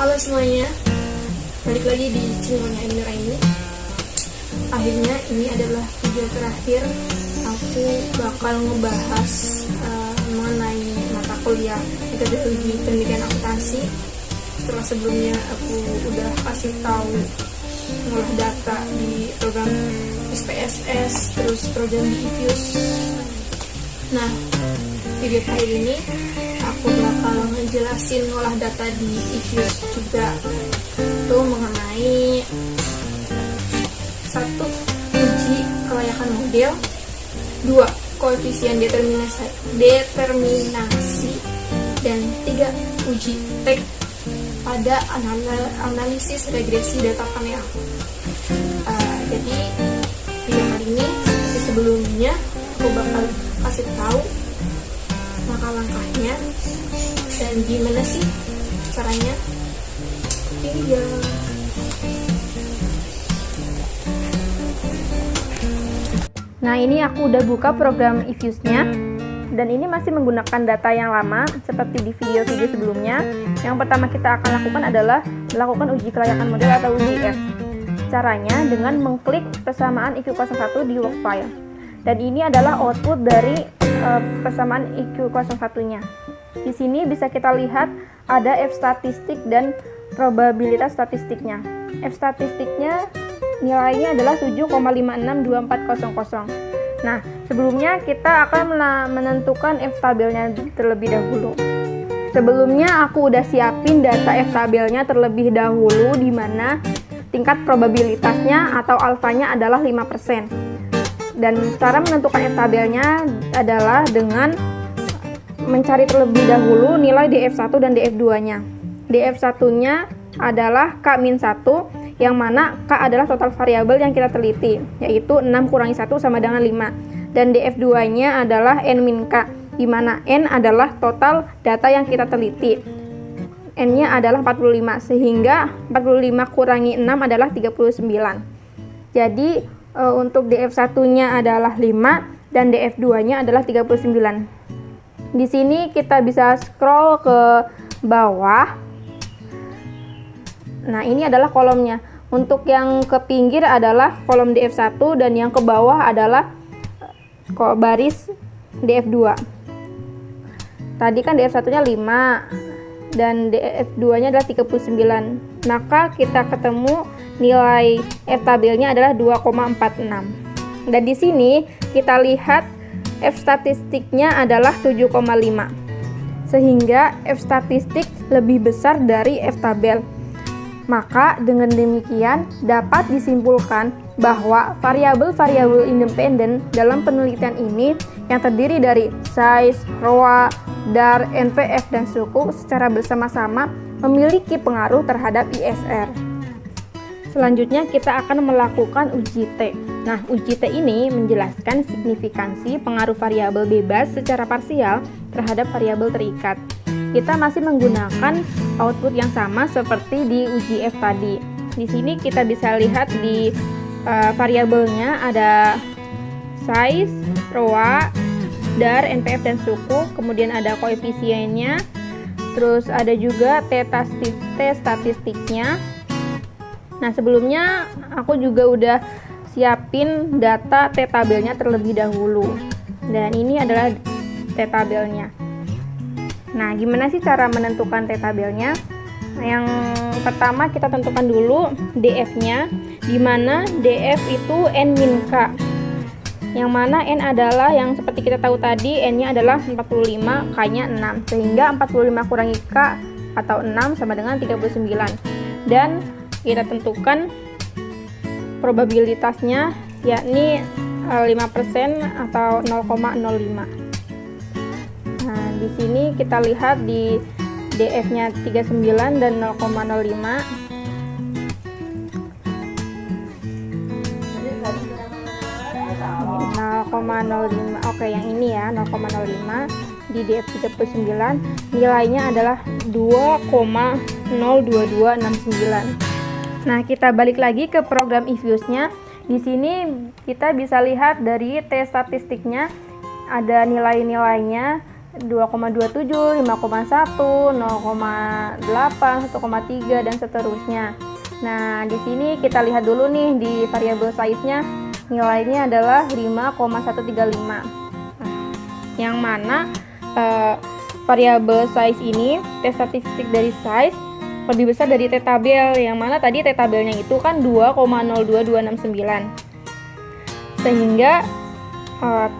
Halo semuanya, balik lagi di channelnya Indra ini. Akhirnya ini adalah video terakhir aku bakal ngebahas mengenai mata kuliah metodologi pendidikan akuntansi. Setelah sebelumnya aku udah kasih tahu ngolah data di program SPSS, terus program di IFIUS. Nah, video kali ini aku bakal ngejelasin ngolah data di IFIUS juga, itu mengenai satu, uji kelayakan model, dua, koefisien determinasi, dan tiga, uji tek pada analisis regresi data panel. Jadi video kali ini seperti sebelumnya aku bakal kasih tahu langkah-langkahnya dan gimana sih caranya. Iya. Nah, ini aku udah buka program IFIUS-nya dan ini masih menggunakan data yang lama seperti di video-video sebelumnya. Yang pertama kita akan lakukan adalah melakukan uji kelayakan model atau UJF. Caranya dengan mengklik persamaan IQ01 di work file. Dan ini adalah output dari persamaan IQ01-nya. Di sini bisa kita lihat ada F statistik dan probabilitas statistiknya. F statistiknya nilainya adalah 7,562400. Nah, sebelumnya kita akan menentukan F tabelnya terlebih dahulu. Sebelumnya aku udah siapin data F tabelnya terlebih dahulu, di mana tingkat probabilitasnya atau alfanya adalah 5%. Dan cara menentukan F tabelnya adalah dengan mencari terlebih dahulu nilai DF1 dan DF2-nya. DF1-nya adalah K-1, yang mana K adalah total variabel yang kita teliti, yaitu 6 kurangi 1 sama dengan 5. Dan DF2-nya adalah N-K, di mana N adalah total data yang kita teliti. N-nya adalah 45, sehingga 45 kurangi 6 adalah 39. Jadi untuk DF1-nya adalah 5 dan DF2-nya adalah 39. Di sini kita bisa scroll ke bawah. Nah, ini adalah kolomnya. Untuk yang ke pinggir adalah kolom DF1 dan yang ke bawah adalah baris DF2. Tadi kan DF1-nya 5 dan DF2-nya adalah 39. Maka kita ketemu nilai F tabelnya adalah 2,46. Dan di sini kita lihat F statistiknya adalah 7,5. Sehingga F statistik lebih besar dari F tabel. Maka dengan demikian dapat disimpulkan bahwa variabel-variabel independen dalam penelitian ini yang terdiri dari size, ROA, DAR, NPF, dan suku secara bersama-sama memiliki pengaruh terhadap ISR. Selanjutnya kita akan melakukan uji T. Nah, uji T ini menjelaskan signifikansi pengaruh variabel bebas secara parsial terhadap variabel terikat. Kita masih menggunakan output yang sama seperti di uji F tadi. Di sini kita bisa lihat di variabelnya ada size, ROA, DAR, NPF, dan suku. Kemudian ada koefisiennya. Terus ada juga T statistiknya. Nah, sebelumnya aku juga udah siapin data T tabelnya terlebih dahulu. Dan ini adalah T tabelnya. Nah, gimana sih cara menentukan T tabelnya? Yang pertama kita tentukan dulu DF-nya, di mana DF itu N-K. Yang mana N adalah yang seperti kita tahu tadi, N-nya adalah 45, K-nya 6. Sehingga 45 kurangi K atau 6 sama dengan 39. Dan kita tentukan probabilitasnya, yakni 5% atau 0,05. Nah, di sini kita lihat di DF-nya 39 dan 0,05. Oke, yang ini ya, 0,05 di DF 39 nilainya adalah 2,02269. Nah, kita balik lagi ke program IFIUS-nya. Di sini kita bisa lihat dari T statistiknya ada nilai-nilainya 2,27, 5,1, 0,8, 1,3 dan seterusnya. Nah, di sini kita lihat dulu nih di variabel size-nya, nilainya adalah 5,135. Nah, yang mana variabel size ini, T statistik dari size lebih besar dari T tabel, yang mana tadi T tabelnya itu kan 2,02269. Sehingga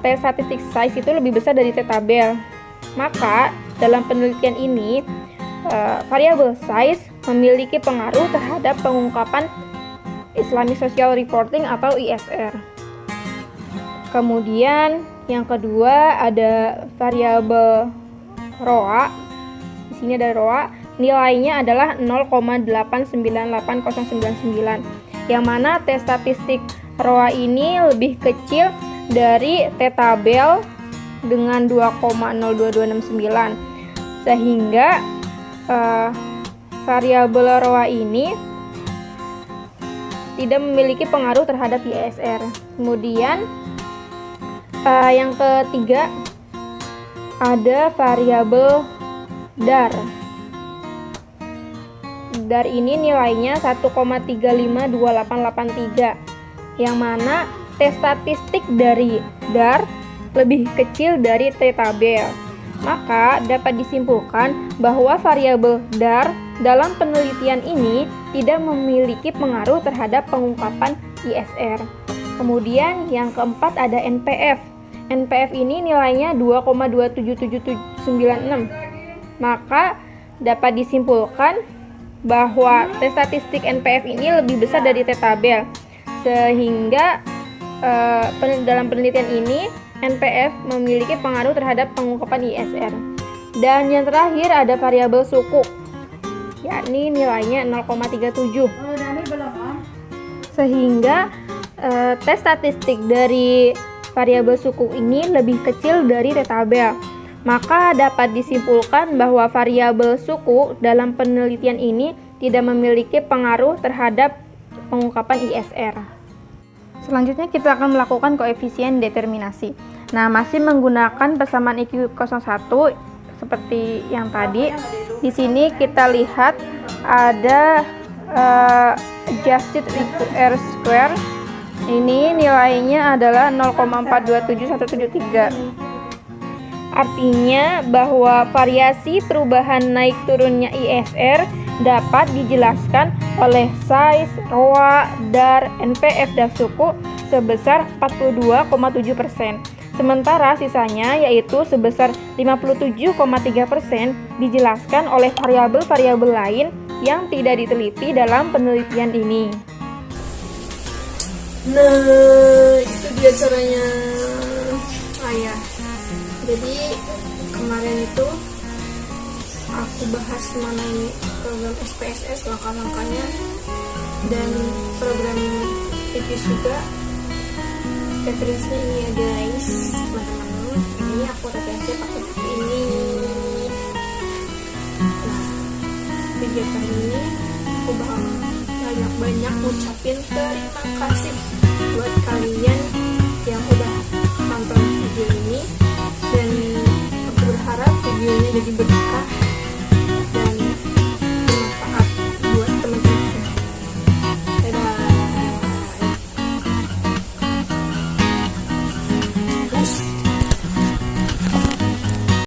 T statistik size itu lebih besar dari T tabel. Maka dalam penelitian ini variabel size memiliki pengaruh terhadap pengungkapan Islamic Social Reporting atau ISR. Kemudian yang kedua ada variabel ROA. Di sini ada ROA, nilainya adalah 0,89899, yang mana T statistik ROA ini lebih kecil dari T tabel dengan 2,02269, sehingga variabel ROA ini tidak memiliki pengaruh terhadap ISR. Kemudian yang ketiga ada variabel DAR. DAR ini nilainya 1,352883, yang mana T statistik dari DAR lebih kecil dari T tabel. Maka dapat disimpulkan bahwa variabel DAR dalam penelitian ini tidak memiliki pengaruh terhadap pengungkapan ISR. Kemudian yang keempat ada NPF. NPF ini nilainya 2,27796. Maka dapat disimpulkan bahwa T statistik NPF ini lebih besar dari T tabel. Sehingga dalam penelitian ini NPF memiliki pengaruh terhadap pengungkapan ISR. Dan yang terakhir ada variabel suku, yakni nilainya 0,37. Sehingga T statistik dari variabel suku ini lebih kecil dari T tabel. Maka dapat disimpulkan bahwa variabel suku dalam penelitian ini tidak memiliki pengaruh terhadap pengungkapan ISR. Selanjutnya kita akan melakukan koefisien determinasi. Nah, masih menggunakan persamaan IQ01 seperti yang tadi. Di sini kita lihat ada adjusted R square. Ini nilainya adalah 0,427173. Artinya bahwa variasi perubahan naik turunnya ISR dapat dijelaskan oleh size, ROA, DAR, NPF, dan suku sebesar 42,7%. Sementara sisanya yaitu sebesar 57,3% dijelaskan oleh variabel-variabel lain yang tidak diteliti dalam penelitian ini. Nah, itu dia caranya ayah. Jadi kemarin itu aku bahas mengenai program SPSS, langkah-langkahnya, dan program tipis juga. Referensinya ini ya guys, teman-teman. Ini aku referensinya pakai buku ini. Nah, video kali ini aku bakal banyak-banyak ngucapin terima kasih buat kalian yang udah nonton video ini, dan aku berharap videonya jadi